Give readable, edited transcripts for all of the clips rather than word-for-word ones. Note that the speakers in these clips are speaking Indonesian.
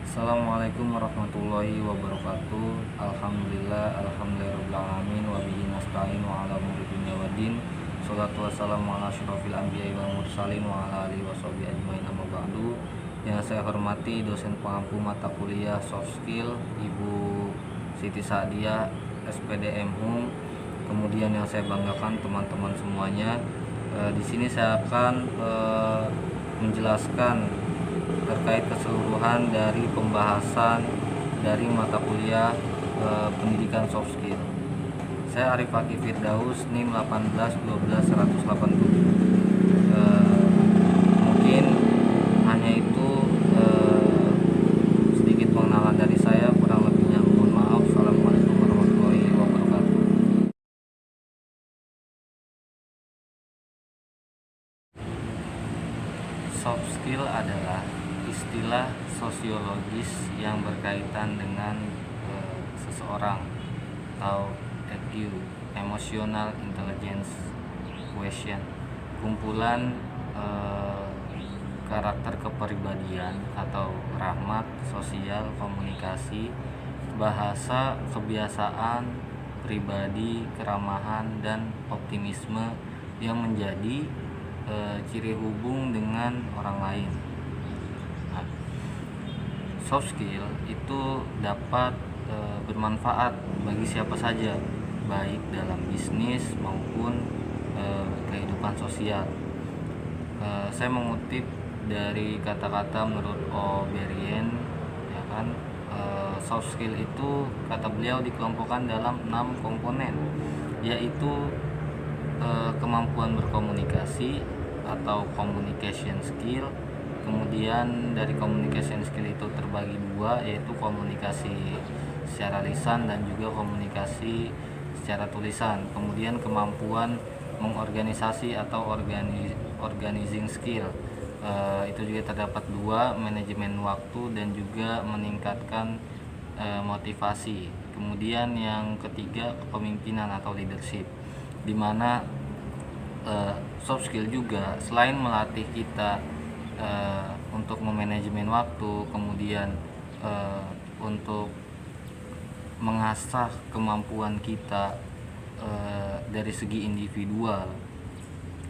Assalamualaikum warahmatullahi wabarakatuh. Alhamdulillahirabbil alamin wa bihi nasta'in wa ala umuri dunya waddin. Shalatu wassalamu ala asyrofil anbiya'i wal mursalin wa ala alihi washabihi ajmain, amma ba'du. Yang saya hormati dosen pengampu mata kuliah soft skill Ibu Siti Sa'diah SPDMU. Kemudian yang saya banggakan teman-teman semuanya. Di sini saya akan menjelaskan terkait keseluruhan dari pembahasan dari mata kuliah pendidikan soft skill. Saya Arif Fakih Firdaus, NIM 1812187. Mungkin hanya itu sedikit pengenalan dari saya, kurang lebihnya mohon maaf. Assalamualaikum warahmatullahi wabarakatuh. Soft skill adalah istilah sosiologis yang berkaitan dengan seseorang atau EQ, Emotional Intelligence Quotient, kumpulan karakter kepribadian atau rahmat, sosial, komunikasi, bahasa, kebiasaan, pribadi, keramahan, dan optimisme yang menjadi ciri hubung dengan orang lain. Soft skill itu dapat bermanfaat bagi siapa saja, baik dalam bisnis maupun kehidupan sosial. Saya mengutip dari kata-kata menurut O'Brien, ya kan, soft skill itu kata beliau dikelompokkan dalam 6 komponen, yaitu kemampuan berkomunikasi atau communication skill. Kemudian dari communication skill itu terbagi dua, yaitu komunikasi secara lisan dan juga komunikasi secara tulisan. Kemudian kemampuan mengorganisasi atau organizing skill, itu juga terdapat dua, manajemen waktu dan juga meningkatkan motivasi. Kemudian yang ketiga, kepemimpinan atau leadership, di mana soft skill juga selain melatih kita untuk memanajemen waktu, kemudian untuk mengasah kemampuan kita dari segi individual.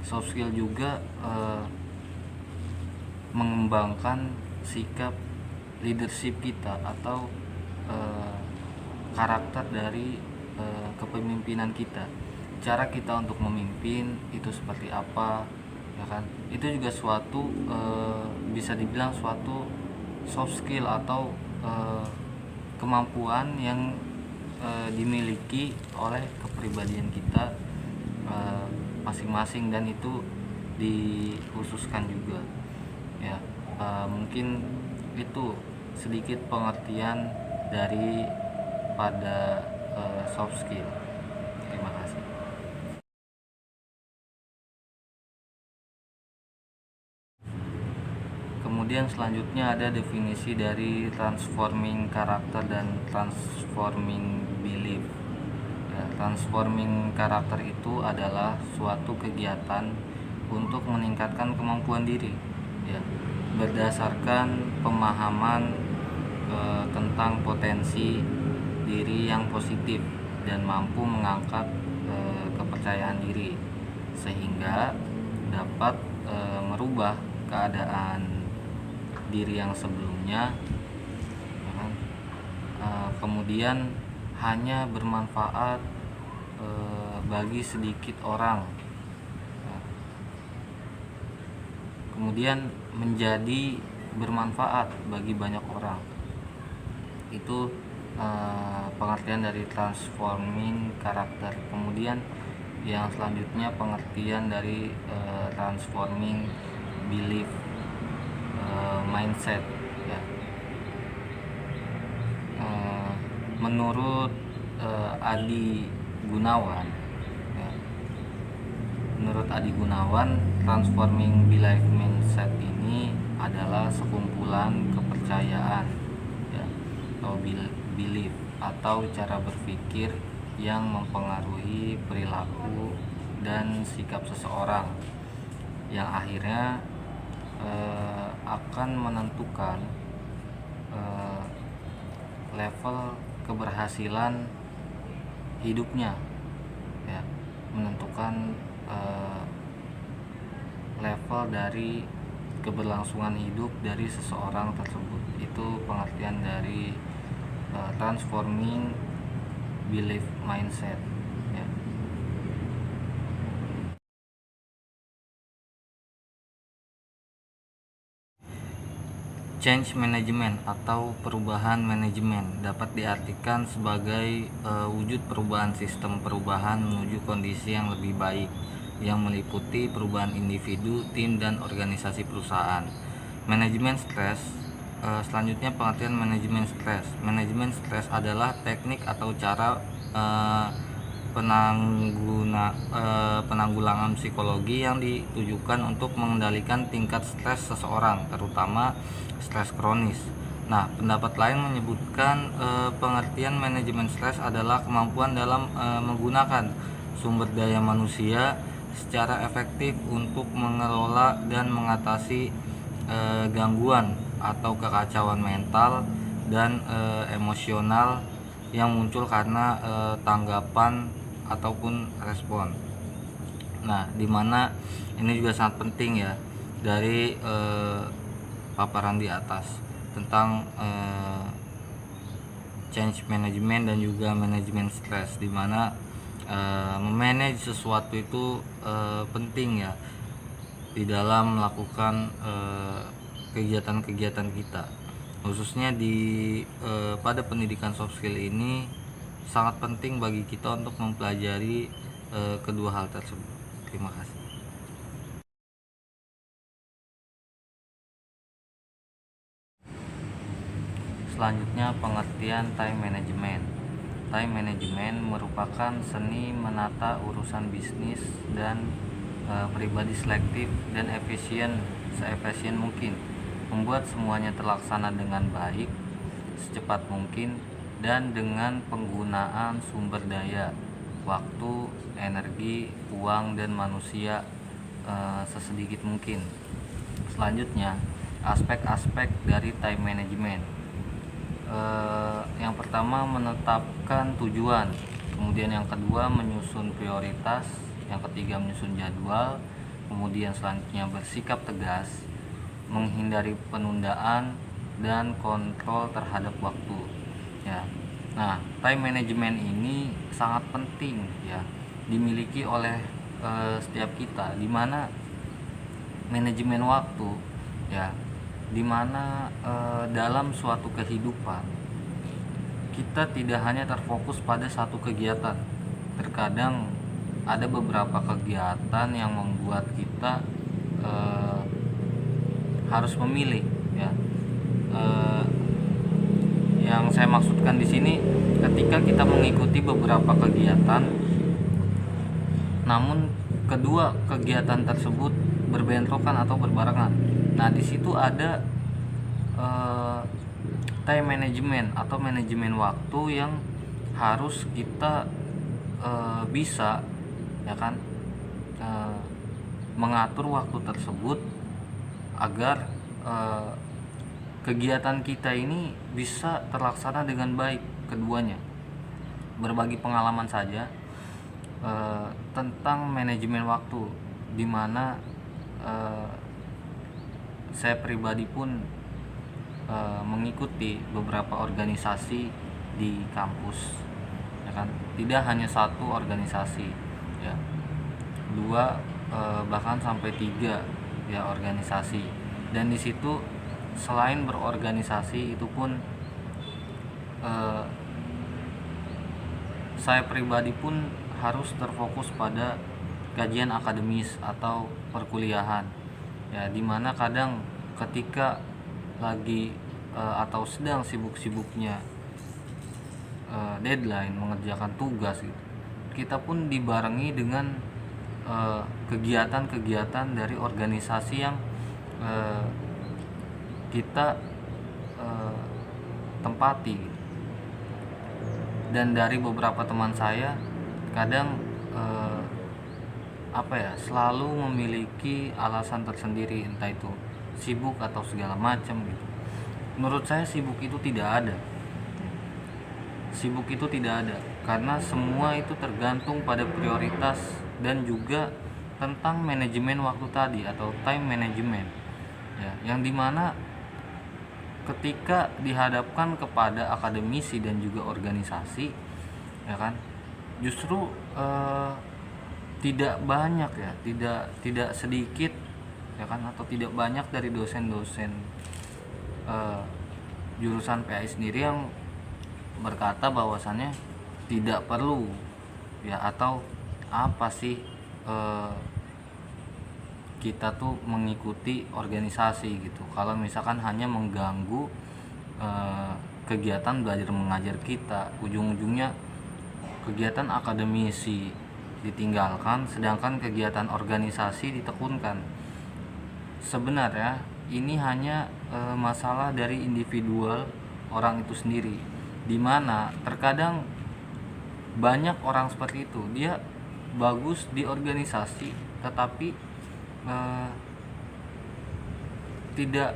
Soft skill juga mengembangkan sikap leadership kita atau karakter dari kepemimpinan kita. Cara kita untuk memimpin itu seperti apa, ya kan? Itu juga suatu bisa dibilang suatu soft skill atau kemampuan yang dimiliki oleh kepribadian kita masing-masing, dan itu dikhususkan juga, ya. Mungkin itu sedikit pengertian dari pada soft skill. Terima kasih. Kemudian selanjutnya ada definisi dari transforming karakter dan transforming belief. Ya, transforming karakter itu adalah suatu kegiatan untuk meningkatkan kemampuan diri, ya, berdasarkan pemahaman tentang potensi diri yang positif dan mampu mengangkat kepercayaan diri sehingga dapat merubah keadaan diri yang sebelumnya, kemudian hanya bermanfaat bagi sedikit orang, kemudian menjadi bermanfaat bagi banyak orang. Itu pengertian dari transforming karakter. Kemudian yang selanjutnya pengertian dari transforming belief, mindset, ya. Menurut Adi Gunawan, ya, transforming belief mindset ini adalah sekumpulan kepercayaan, ya, atau belief atau cara berpikir yang mempengaruhi perilaku dan sikap seseorang, yang akhirnya akan menentukan eh, level keberhasilan hidupnya, ya, menentukan level dari keberlangsungan hidup dari seseorang tersebut. Itu pengertian dari transforming belief mindset, ya. Change management atau perubahan manajemen dapat diartikan sebagai wujud perubahan sistem perubahan menuju kondisi yang lebih baik yang meliputi perubahan individu, tim, dan organisasi perusahaan. Manajemen stres. Selanjutnya pengertian manajemen stres. Manajemen stres adalah teknik atau cara penanggulangan psikologi yang ditujukan untuk mengendalikan tingkat stres seseorang, terutama stres kronis. Nah, pendapat lain menyebutkan pengertian manajemen stres adalah kemampuan dalam menggunakan sumber daya manusia secara efektif untuk mengelola dan mengatasi gangguan atau kekacauan mental dan emosional yang muncul karena tanggapan ataupun respon. Nah, dimana ini juga sangat penting ya dari paparan di atas tentang change management dan juga manajemen stres, dimana memanage sesuatu itu penting ya di dalam melakukan kegiatan-kegiatan kita, khususnya di pada pendidikan soft skill ini sangat penting bagi kita untuk mempelajari kedua hal tersebut. Terima kasih. Selanjutnya pengertian time management. Time management merupakan seni menata urusan bisnis dan pribadi selektif dan seefisien mungkin, membuat semuanya terlaksana dengan baik, secepat mungkin, dan dengan penggunaan sumber daya, waktu, energi, uang, dan manusia sesedikit mungkin. Selanjutnya, aspek-aspek dari time management. Yang pertama, menetapkan tujuan, kemudian yang kedua menyusun prioritas, yang ketiga menyusun jadwal, kemudian selanjutnya bersikap tegas, menghindari penundaan, dan kontrol terhadap waktu, ya. Nah, time management ini sangat penting ya dimiliki oleh setiap kita, di mana manajemen waktu ya, dimana dalam suatu kehidupan kita tidak hanya terfokus pada satu kegiatan. Terkadang ada beberapa kegiatan yang membuat kita harus memilih ya. Yang saya maksudkan di sini, ketika kita mengikuti beberapa kegiatan namun kedua kegiatan tersebut berbentrokan atau berbarengan. Nah, di situ ada time management atau manajemen waktu yang harus kita bisa ya kan mengatur waktu tersebut agar kegiatan kita ini bisa terlaksana dengan baik keduanya. Berbagi pengalaman saja tentang manajemen waktu, di mana saya pribadi pun mengikuti beberapa organisasi di kampus, ya kan. Tidak hanya satu organisasi, ya, dua bahkan sampai tiga ya organisasi. Dan di situ selain berorganisasi itu pun saya pribadi pun harus terfokus pada kajian akademis atau perkuliahan ya, dimana kadang ketika lagi atau sedang sibuk-sibuknya deadline mengerjakan tugas gitu, kita pun dibarengi dengan kegiatan-kegiatan dari organisasi yang kita tempati. Dan dari beberapa teman saya kadang selalu memiliki alasan tersendiri, entah itu sibuk atau segala macam gitu. menurut saya sibuk itu tidak ada. Sibuk itu tidak ada, karena semua itu tergantung pada prioritas dan juga tentang manajemen waktu tadi atau time management, ya, yang dimana ketika dihadapkan kepada akademisi dan juga organisasi, ya kan, justru tidak banyak, ya, tidak sedikit, ya kan, atau tidak banyak dari dosen-dosen jurusan PAI sendiri yang berkata bahwasannya tidak perlu, ya, atau apa sih kita tuh mengikuti organisasi gitu kalau misalkan hanya mengganggu kegiatan belajar mengajar kita. Ujung-ujungnya kegiatan akademisi ditinggalkan sedangkan kegiatan organisasi ditekunkan. Sebenarnya ini hanya masalah dari individual orang itu sendiri, dimana terkadang banyak orang seperti itu, dia bagus di organisasi tetapi tidak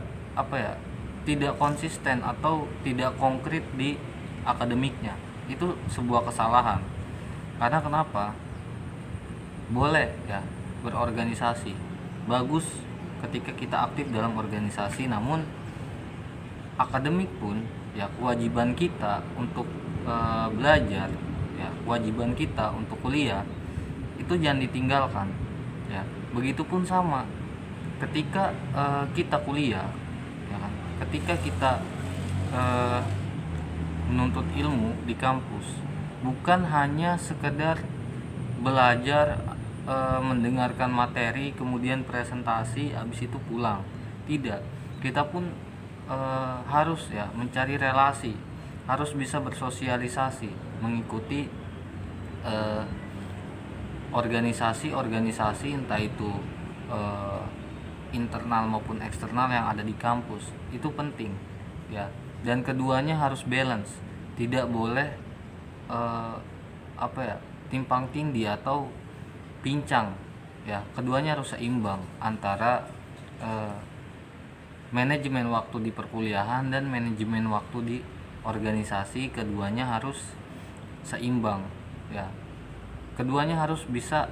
tidak konsisten atau tidak konkret di akademiknya. Itu sebuah kesalahan. Karena kenapa? Boleh, ya, berorganisasi, bagus ketika kita aktif dalam organisasi, namun akademik pun, ya, kewajiban kita untuk belajar, ya, kewajiban kita untuk kuliah itu jangan ditinggalkan, ya. Begitupun sama ketika kita kuliah, ya kan? Ketika kita menuntut ilmu di kampus, bukan hanya sekedar belajar, mendengarkan materi kemudian presentasi habis itu pulang. Tidak, kita pun harus, ya, mencari relasi, harus bisa bersosialisasi, mengikuti organisasi-organisasi entah itu internal maupun eksternal yang ada di kampus. Itu penting, ya, dan keduanya harus balance, tidak boleh timpang tindih atau pincang, ya. Keduanya harus seimbang antara manajemen waktu di perkuliahan dan manajemen waktu di organisasi. Keduanya harus seimbang, ya. Keduanya harus bisa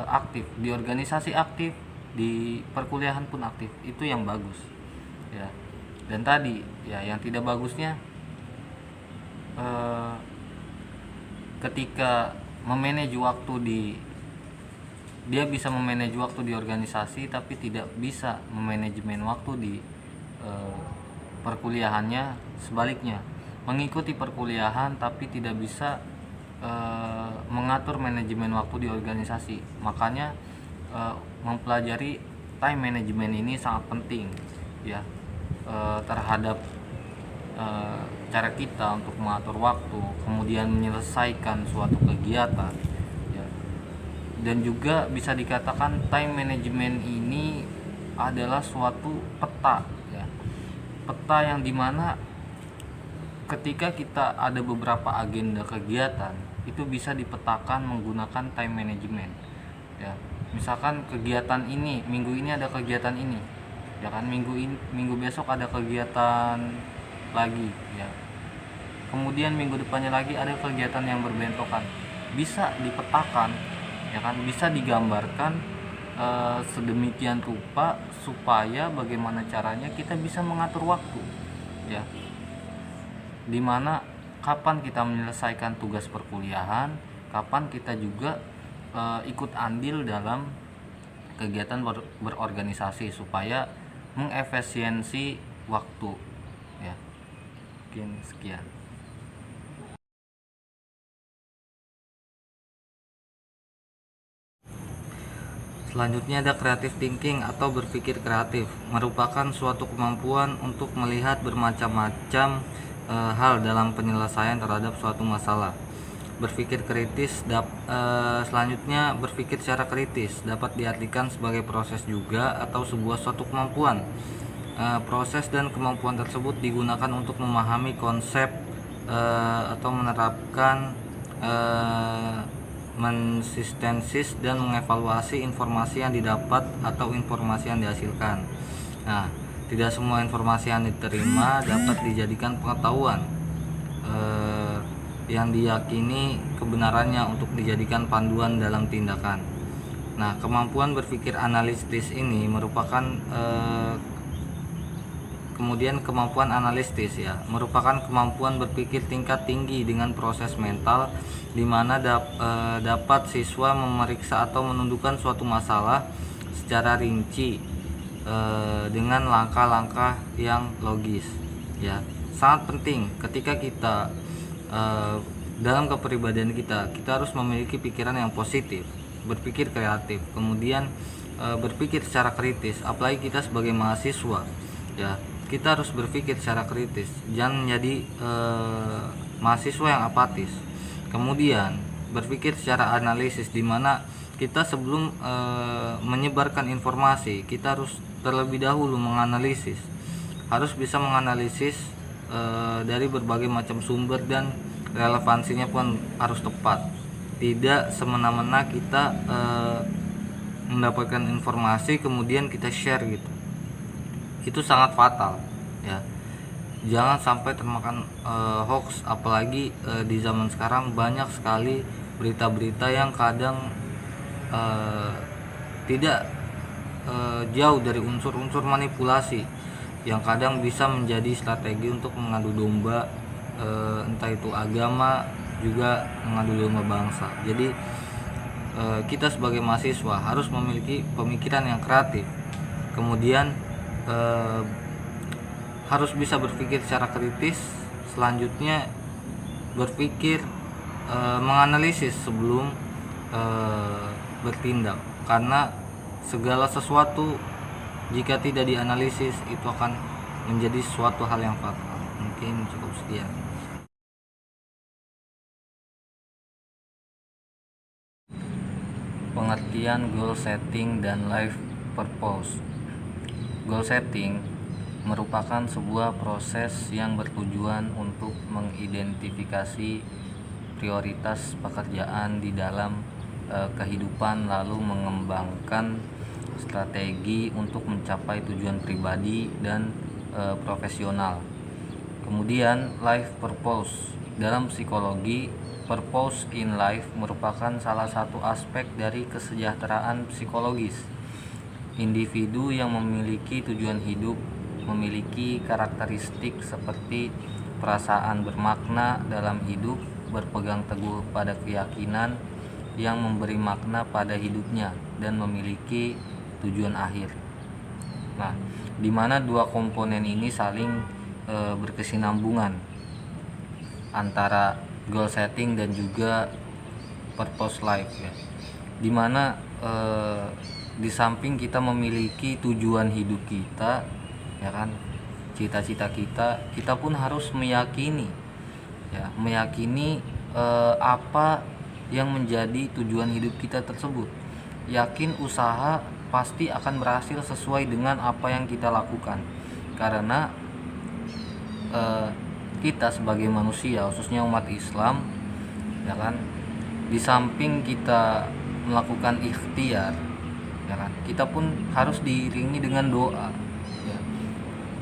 aktif di organisasi, aktif di perkuliahan pun aktif. Itu yang bagus, ya. Dan tadi, ya, yang tidak bagusnya ketika memanage waktu dia bisa memanage waktu di organisasi tapi tidak bisa memanajemen waktu di perkuliahannya. Sebaliknya, mengikuti perkuliahan tapi tidak bisa mengatur manajemen waktu di organisasi. Makanya mempelajari time management ini sangat penting, ya, terhadap cara kita untuk mengatur waktu, kemudian menyelesaikan suatu kegiatan, ya. Dan juga bisa dikatakan time management ini adalah suatu peta, ya, peta yang dimana ketika kita ada beberapa agenda kegiatan itu bisa dipetakan menggunakan time management, ya. Misalkan kegiatan ini, minggu ini ada kegiatan ini, ya kan, minggu besok ada kegiatan lagi, ya, kemudian minggu depannya lagi ada kegiatan yang berbentrokan. Bisa dipetakan, ya kan, bisa digambarkan sedemikian rupa supaya bagaimana caranya kita bisa mengatur waktu, ya, dimana kapan kita menyelesaikan tugas perkuliahan, kapan kita juga ikut andil dalam kegiatan berorganisasi supaya mengefisiensi waktu, ya. Mungkin sekian. Selanjutnya ada creative thinking atau berpikir kreatif, merupakan suatu kemampuan untuk melihat bermacam-macam hal dalam penyelesaian terhadap suatu masalah. Berpikir kritis selanjutnya berpikir secara kritis dapat diartikan sebagai proses juga atau sebuah suatu kemampuan. Proses dan kemampuan tersebut digunakan untuk memahami konsep atau menerapkan mensistensis dan mengevaluasi informasi yang didapat atau informasi yang dihasilkan. Nah, Tidak semua informasi yang diterima dapat dijadikan pengetahuan yang diyakini kebenarannya untuk dijadikan panduan dalam tindakan. Nah, kemampuan berpikir analitis ini merupakan kemudian kemampuan analitis merupakan kemampuan berpikir tingkat tinggi dengan proses mental di mana dapat siswa memeriksa atau menentukan suatu masalah secara rinci dengan langkah-langkah yang logis ya. Sangat penting ketika kita dalam kepribadian kita harus memiliki pikiran yang positif, berpikir kreatif, kemudian berpikir secara kritis. Apalagi kita sebagai mahasiswa ya, kita harus berpikir secara kritis, jangan menjadi mahasiswa yang apatis. Kemudian berpikir secara analisis, di mana kita sebelum menyebarkan informasi, kita harus terlebih dahulu menganalisis, harus bisa menganalisis dari berbagai macam sumber dan relevansinya pun harus tepat. Tidak semena-mena kita mendapatkan informasi kemudian kita share gitu. Itu sangat fatal ya. Jangan sampai termakan hoax, apalagi di zaman sekarang banyak sekali berita-berita yang kadang tidak jauh dari unsur-unsur manipulasi yang kadang bisa menjadi strategi untuk mengadu domba entah itu agama, juga mengadu domba bangsa. Jadi kita sebagai mahasiswa harus memiliki pemikiran yang kreatif, kemudian harus bisa berpikir secara kritis, selanjutnya berpikir menganalisis sebelum bertindak, karena segala sesuatu jika tidak dianalisis itu akan menjadi suatu hal yang fatal. Mungkin cukup sekian. Pengertian goal setting dan life purpose. Goal setting merupakan sebuah proses yang bertujuan untuk mengidentifikasi prioritas pekerjaan di dalam kehidupan, lalu mengembangkan strategi untuk mencapai tujuan pribadi dan profesional. Kemudian life purpose. Dalam psikologi, purpose in life merupakan salah satu aspek dari kesejahteraan psikologis. Individu yang memiliki tujuan hidup memiliki karakteristik seperti perasaan bermakna dalam hidup, berpegang teguh pada keyakinan yang memberi makna pada hidupnya, dan memiliki tujuan akhir. Nah, di mana dua komponen ini saling berkesinambungan antara goal setting dan juga purpose life ya. Di mana di samping kita memiliki tujuan hidup kita, ya kan, cita-cita kita pun harus meyakini apa yang menjadi tujuan hidup kita tersebut. Yakin usaha pasti akan berhasil sesuai dengan apa yang kita lakukan, karena kita sebagai manusia, khususnya umat Islam, ya kan, di samping kita melakukan ikhtiar, ya kan, kita pun harus diiringi dengan doa ya.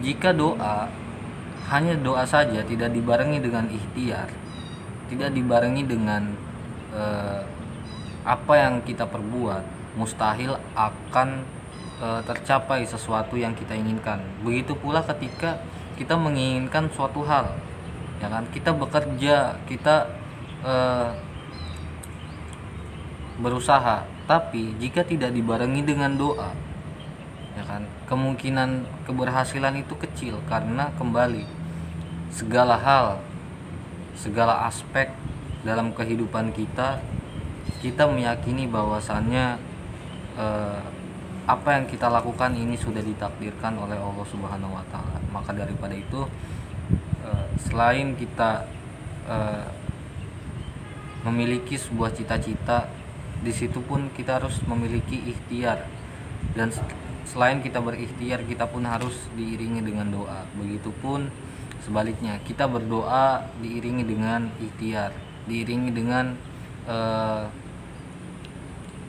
Jika hanya doa saja, tidak dibarengi dengan ikhtiar, tidak dibarengi dengan apa yang kita perbuat, mustahil akan tercapai sesuatu yang kita inginkan. Begitu pula ketika kita menginginkan suatu hal, ya kan, kita bekerja, kita berusaha, tapi jika tidak dibarengi dengan doa, ya kan, kemungkinan keberhasilan itu kecil, karena kembali segala hal, segala aspek dalam kehidupan kita meyakini bahwasannya apa yang kita lakukan ini sudah ditakdirkan oleh Allah Subhanahu wa taala. Maka daripada itu, selain kita memiliki sebuah cita-cita, di situ pun kita harus memiliki ikhtiar, dan selain kita berikhtiar, kita pun harus diiringi dengan doa. Begitupun sebaliknya, kita berdoa diiringi dengan ikhtiar, diiringi dengan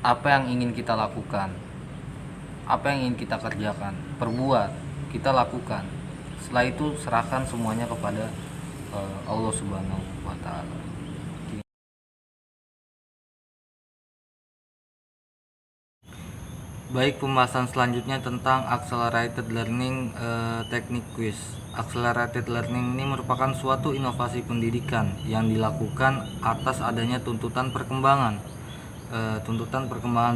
apa yang ingin kita lakukan, apa yang ingin kita kerjakan, perbuat. kita lakukan. Setelah itu serahkan semuanya kepada Allah Subhanahu wa Ta'ala. Baik, pembahasan selanjutnya tentang accelerated learning teknik quiz. Accelerated learning ini merupakan suatu inovasi pendidikan yang dilakukan atas adanya tuntutan perkembangan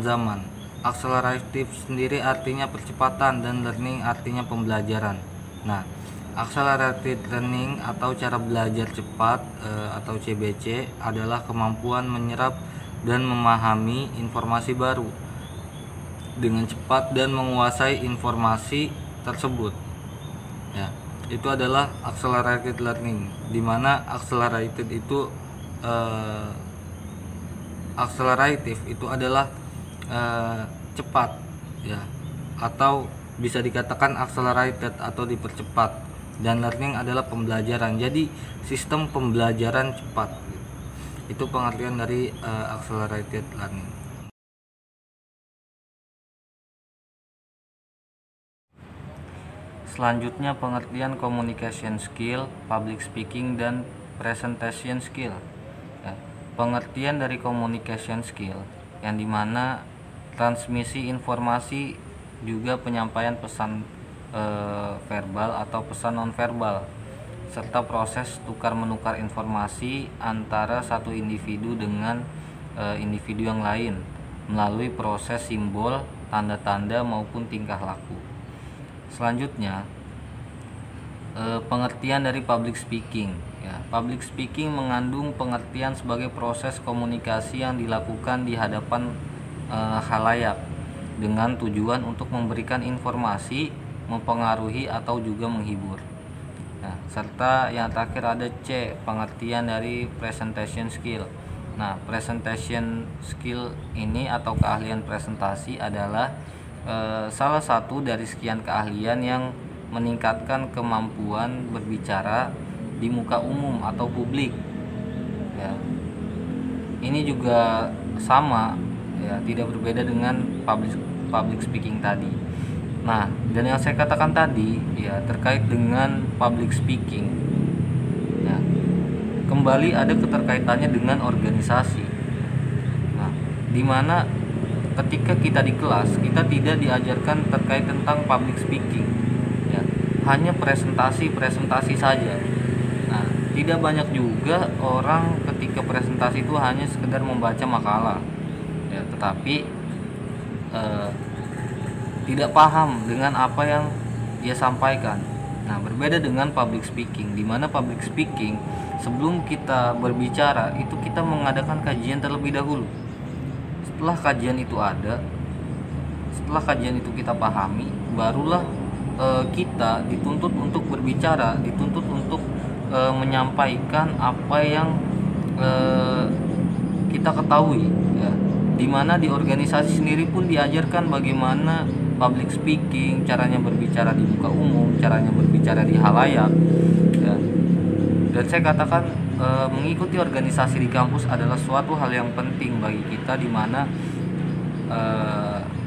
zaman. Accelerative sendiri artinya percepatan dan learning artinya pembelajaran. Nah, accelerated learning atau cara belajar cepat atau CBC adalah kemampuan menyerap dan memahami informasi baru dengan cepat dan menguasai informasi tersebut. Ya, itu adalah accelerated learning, di mana accelerated itu accelerative itu adalah cepat, ya, atau bisa dikatakan accelerated atau dipercepat, dan learning adalah pembelajaran. Jadi sistem pembelajaran cepat. Itu pengertian dari accelerated learning. Selanjutnya pengertian communication skill, public speaking, dan presentation skill. Ya, pengertian dari communication skill yang dimana transmisi informasi juga penyampaian pesan verbal atau pesan nonverbal, serta proses tukar menukar informasi antara satu individu dengan individu yang lain melalui proses simbol, tanda-tanda maupun tingkah laku. Selanjutnya pengertian dari public speaking. Ya, public speaking mengandung pengertian sebagai proses komunikasi yang dilakukan di hadapan khalayak dengan tujuan untuk memberikan informasi, mempengaruhi atau juga menghibur. Nah, serta yang terakhir ada C, pengertian dari presentation skill. Nah, presentation skill ini atau keahlian presentasi adalah salah satu dari sekian keahlian yang meningkatkan kemampuan berbicara di muka umum atau publik. Ya, ini juga sama, ya, tidak berbeda dengan public speaking tadi. Nah, dan yang saya katakan tadi, ya, terkait dengan public speaking, ya, kembali ada keterkaitannya dengan organisasi. Nah, di mana ketika kita di kelas, kita tidak diajarkan terkait tentang public speaking, ya, hanya presentasi saja. Nah, tidak banyak juga orang ketika presentasi itu hanya sekedar membaca makalah, ya, tetapi tidak paham dengan apa yang dia sampaikan. Nah, berbeda dengan public speaking, di mana public speaking sebelum kita berbicara itu kita mengadakan kajian terlebih dahulu. Setelah kajian itu ada, setelah kajian itu kita pahami, barulah kita dituntut untuk berbicara, dituntut untuk menyampaikan apa yang kita ketahui, ya. Dimana di organisasi sendiri pun diajarkan bagaimana public speaking, caranya berbicara di muka umum, caranya berbicara di halayak, ya. Dan saya katakan mengikuti organisasi di kampus adalah suatu hal yang penting bagi kita, di mana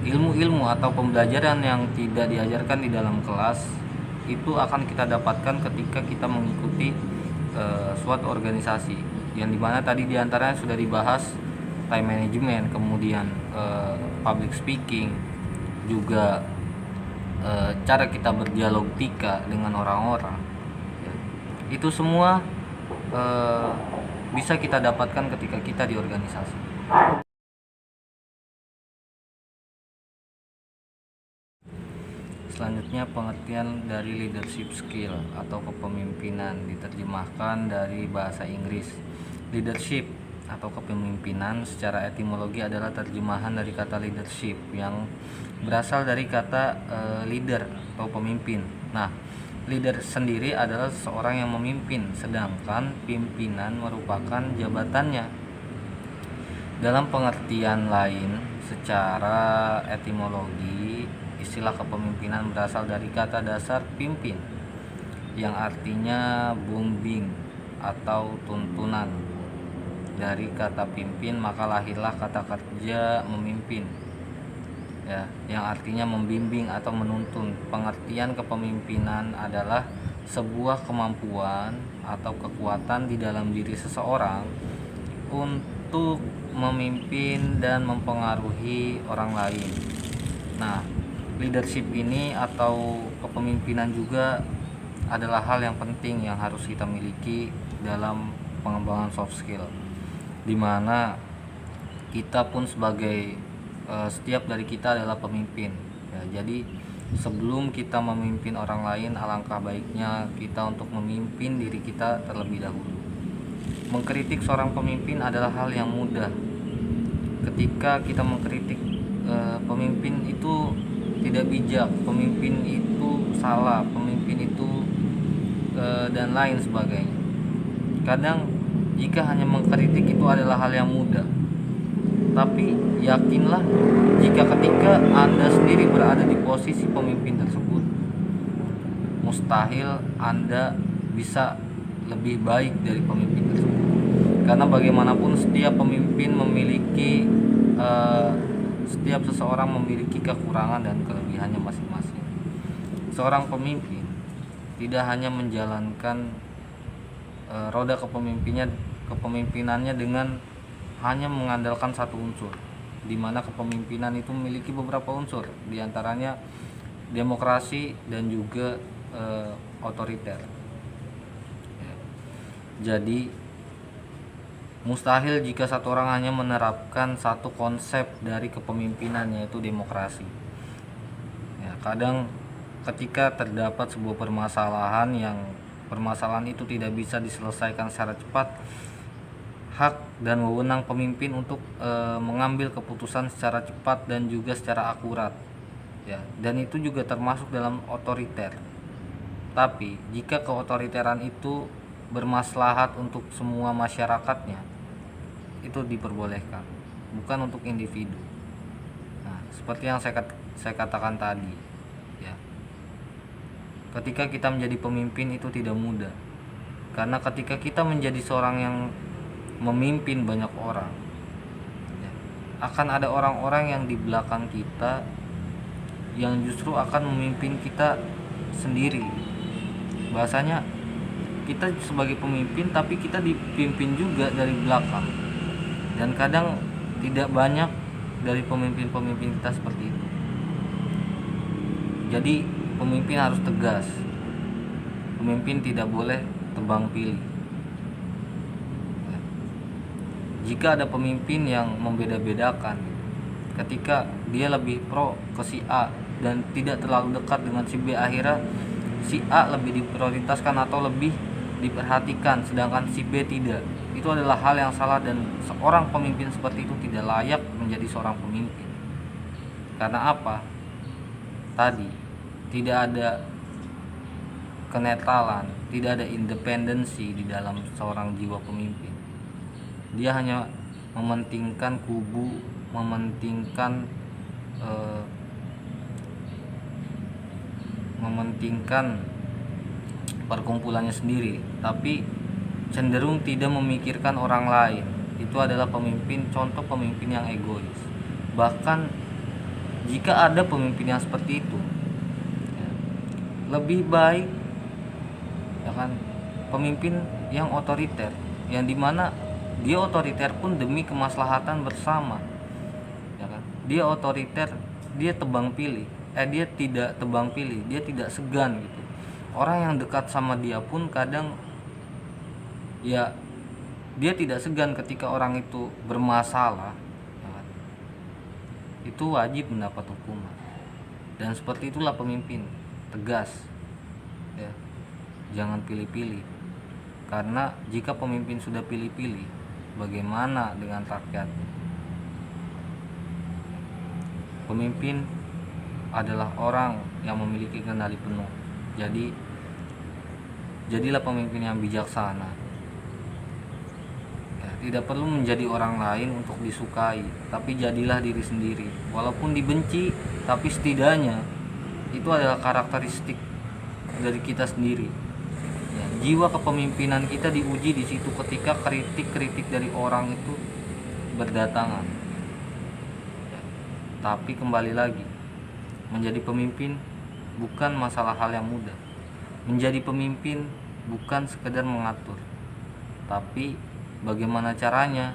ilmu-ilmu atau pembelajaran yang tidak diajarkan di dalam kelas itu akan kita dapatkan ketika kita mengikuti suatu organisasi, yang dimana tadi diantaranya sudah dibahas time management, kemudian public speaking, juga cara kita berdialogtika dengan orang-orang, ya. Itu semua bisa kita dapatkan ketika kita di organisasi. Selanjutnya pengertian dari leadership skill atau kepemimpinan, diterjemahkan dari bahasa Inggris. Leadership atau kepemimpinan secara etimologi adalah terjemahan dari kata leadership yang berasal dari kata leader atau pemimpin. Nah, leader sendiri adalah seorang yang memimpin, sedangkan pimpinan merupakan jabatannya. Dalam pengertian lain, secara etimologi, istilah kepemimpinan berasal dari kata dasar pimpin yang artinya bimbing atau tuntunan. Dari kata pimpin maka lahirlah kata kerja memimpin. ya, yang artinya membimbing atau menuntun. Pengertian kepemimpinan adalah sebuah kemampuan atau kekuatan di dalam diri seseorang untuk memimpin dan mempengaruhi orang lain. Nah, leadership ini atau kepemimpinan juga adalah hal yang penting yang harus kita miliki dalam pengembangan soft skill, dimana kita pun sebagai setiap dari kita adalah pemimpin ya. Jadi sebelum kita memimpin orang lain, alangkah baiknya kita untuk memimpin diri kita terlebih dahulu. Mengkritik seorang pemimpin adalah hal yang mudah. Ketika kita mengkritik pemimpin itu tidak bijak, pemimpin itu salah, pemimpin itu dan lain sebagainya. Kadang jika hanya mengkritik itu adalah hal yang mudah, tapi yakinlah jika ketika Anda sendiri berada di posisi pemimpin tersebut, mustahil Anda bisa lebih baik dari pemimpin tersebut. Karena bagaimanapun setiap pemimpin memiliki setiap seseorang memiliki kekurangan dan kelebihannya masing-masing. Seorang pemimpin tidak hanya menjalankan roda kepemimpinannya dengan hanya mengandalkan satu unsur, di mana kepemimpinan itu memiliki beberapa unsur, diantaranya demokrasi dan juga otoriter. Jadi mustahil jika satu orang hanya menerapkan satu konsep dari kepemimpinan, yaitu demokrasi. Ya, kadang ketika terdapat sebuah permasalahan itu tidak bisa diselesaikan secara cepat, hak dan wewenang pemimpin untuk mengambil keputusan secara cepat dan juga secara akurat. Ya, dan itu juga termasuk dalam otoriter. Tapi jika keotoriteran itu bermaslahat untuk semua masyarakatnya, itu diperbolehkan, bukan untuk individu. Nah, seperti yang saya katakan tadi, ya. Ketika kita menjadi pemimpin itu tidak mudah. Karena ketika kita menjadi seorang yang memimpin banyak orang, ya, akan ada orang-orang yang di belakang kita yang justru akan memimpin kita sendiri. Bahasanya kita sebagai pemimpin tapi kita dipimpin juga dari belakang, dan kadang tidak banyak dari pemimpin-pemimpin kita seperti itu. Jadi pemimpin harus tegas, pemimpin tidak boleh tebang pilih. Jika ada pemimpin yang membeda-bedakan, ketika dia lebih pro ke si A dan tidak terlalu dekat dengan si B, akhirnya si A lebih diprioritaskan atau lebih diperhatikan sedangkan si B tidak, itu adalah hal yang salah, dan seorang pemimpin seperti itu tidak layak menjadi seorang pemimpin. Karena apa? Tadi tidak ada kenetralan, tidak ada independensi di dalam seorang jiwa pemimpin. Dia hanya mementingkan kubu, mementingkan perkumpulannya sendiri, tapi cenderung tidak memikirkan orang lain. Itu adalah contoh pemimpin yang egois. Bahkan jika ada pemimpin yang seperti itu, ya, lebih baik, ya kan, pemimpin yang otoriter, yang dimana dia otoriter pun demi kemaslahatan bersama, ya kan. Dia otoriter, dia dia tidak tebang pilih, dia tidak segan gitu. Orang yang dekat sama dia pun kadang ya dia tidak segan ketika orang itu bermasalah, ya kan? Itu wajib mendapat hukuman. Dan seperti itulah pemimpin, tegas, ya, jangan pilih-pilih. Karena jika pemimpin sudah pilih-pilih, bagaimana dengan rakyat? Pemimpin adalah orang yang memiliki kendali penuh. Jadi jadilah pemimpin yang bijaksana. Ya, tidak perlu menjadi orang lain untuk disukai, tapi jadilah diri sendiri. Walaupun dibenci, tapi setidaknya itu adalah karakteristik dari kita sendiri. Ya, jiwa kepemimpinan kita diuji di situ ketika kritik-kritik dari orang itu berdatangan. Ya, Tapi kembali lagi, menjadi pemimpin bukan masalah hal yang mudah. Menjadi pemimpin bukan sekedar mengatur, tapi bagaimana caranya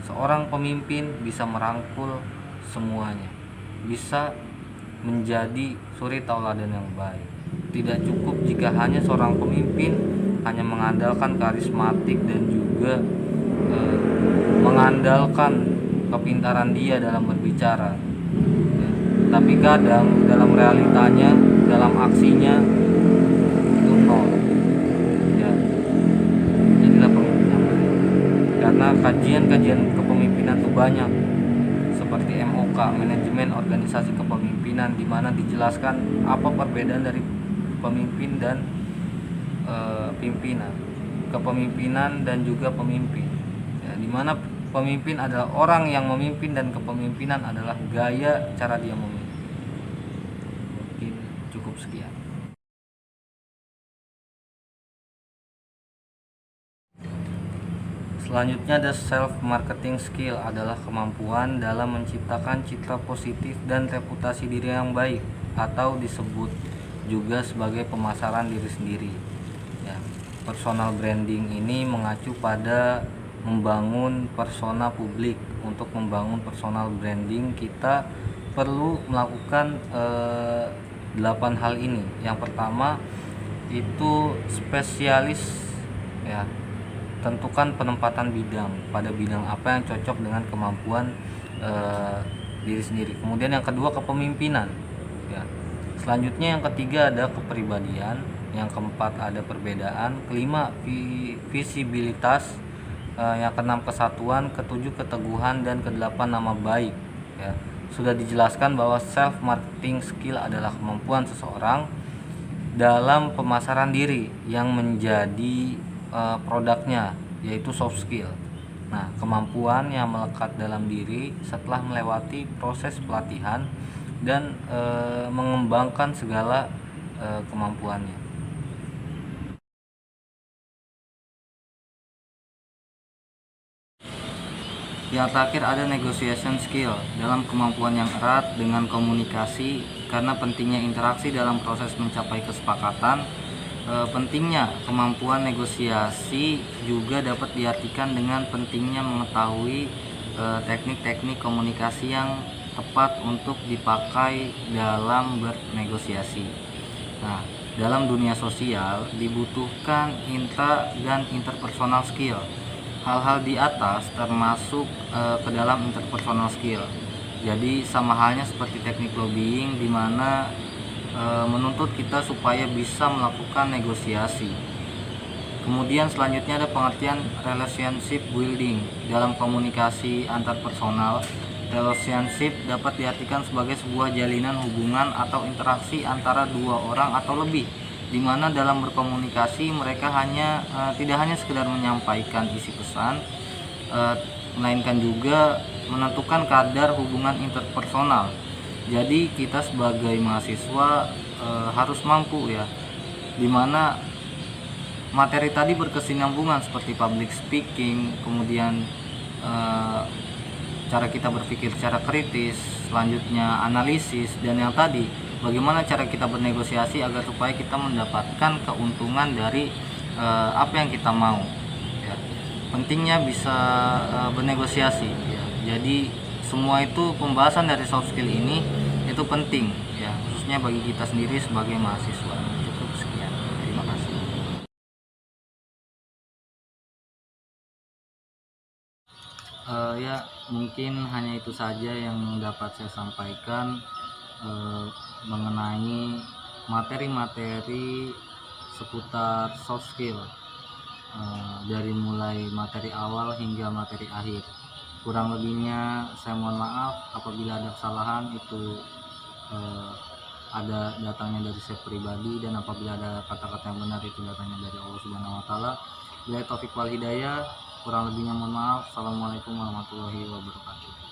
seorang pemimpin bisa merangkul semuanya, bisa menjadi suri tauladan yang baik. Tidak cukup jika hanya seorang pemimpin hanya mengandalkan karismatik dan juga mengandalkan kepintaran dia dalam berbicara, ya. Tapi kadang dalam realitanya, dalam aksinya itu nol, ya. Jadilah pemimpin yang baik. Karena kajian-kajian kepemimpinan itu banyak, seperti MOK, manajemen organisasi kepemimpinan, di mana dijelaskan apa perbedaan dari pemimpin dan pimpinan, kepemimpinan dan juga pemimpin, ya, di mana pemimpin adalah orang yang memimpin dan kepemimpinan adalah gaya cara dia memimpin. Mungkin cukup sekian. Selanjutnya ada self marketing skill, adalah kemampuan dalam menciptakan citra positif dan reputasi diri yang baik, atau disebut juga sebagai pemasaran diri sendiri, ya. Personal branding ini mengacu pada membangun persona publik. Untuk membangun personal branding kita perlu melakukan 8 hal ini. Yang pertama itu spesialis, ya. Tentukan penempatan bidang, pada bidang apa yang cocok dengan kemampuan diri sendiri. Kemudian yang kedua kepemimpinan, ya. Selanjutnya yang ketiga ada kepribadian, yang keempat ada perbedaan, kelima visibilitas, yang keenam kesatuan, ketujuh keteguhan, dan kedelapan nama baik, ya. Sudah dijelaskan bahwa self marketing skill adalah kemampuan seseorang dalam pemasaran diri yang menjadi produknya, yaitu soft skill. Nah, kemampuan yang melekat dalam diri setelah melewati proses pelatihan dan mengembangkan segala kemampuannya. Yang terakhir ada negotiation skill, dalam kemampuan yang erat dengan komunikasi, karena pentingnya interaksi dalam proses mencapai kesepakatan. Pentingnya kemampuan negosiasi juga dapat diartikan dengan pentingnya mengetahui teknik-teknik komunikasi yang tepat untuk dipakai dalam bernegosiasi. Nah, dalam dunia sosial dibutuhkan intra dan interpersonal skill. Hal-hal di atas termasuk ke dalam interpersonal skill. Jadi sama halnya seperti teknik lobbying, di mana menuntut kita supaya bisa melakukan negosiasi. Kemudian selanjutnya ada pengertian relationship building dalam komunikasi antarpersonal. Relationship dapat diartikan sebagai sebuah jalinan hubungan atau interaksi antara dua orang atau lebih, di mana dalam berkomunikasi mereka tidak hanya sekedar menyampaikan isi pesan, melainkan juga menentukan kadar hubungan interpersonal. Jadi kita sebagai mahasiswa harus mampu, ya, dimana materi tadi berkesinambungan seperti public speaking, kemudian cara kita berpikir secara kritis, selanjutnya analisis, dan yang tadi bagaimana cara kita bernegosiasi agar supaya kita mendapatkan keuntungan dari apa yang kita mau, ya. Pentingnya bisa bernegosiasi, ya. Jadi semua itu pembahasan dari soft skill ini itu penting, ya, khususnya bagi kita sendiri sebagai mahasiswa. Cukup sekian, terima kasih. Ya, mungkin hanya itu saja yang dapat saya sampaikan mengenai materi-materi seputar soft skill, dari mulai materi awal hingga materi akhir. Kurang lebihnya saya mohon maaf apabila ada kesalahan, itu ada datangnya dari saya pribadi, dan apabila ada kata-kata yang benar itu datangnya dari Allah Subhanahu wa taala. Bila taufik wal hidayah, kurang lebihnya mohon maaf. Assalamualaikum warahmatullahi wabarakatuh.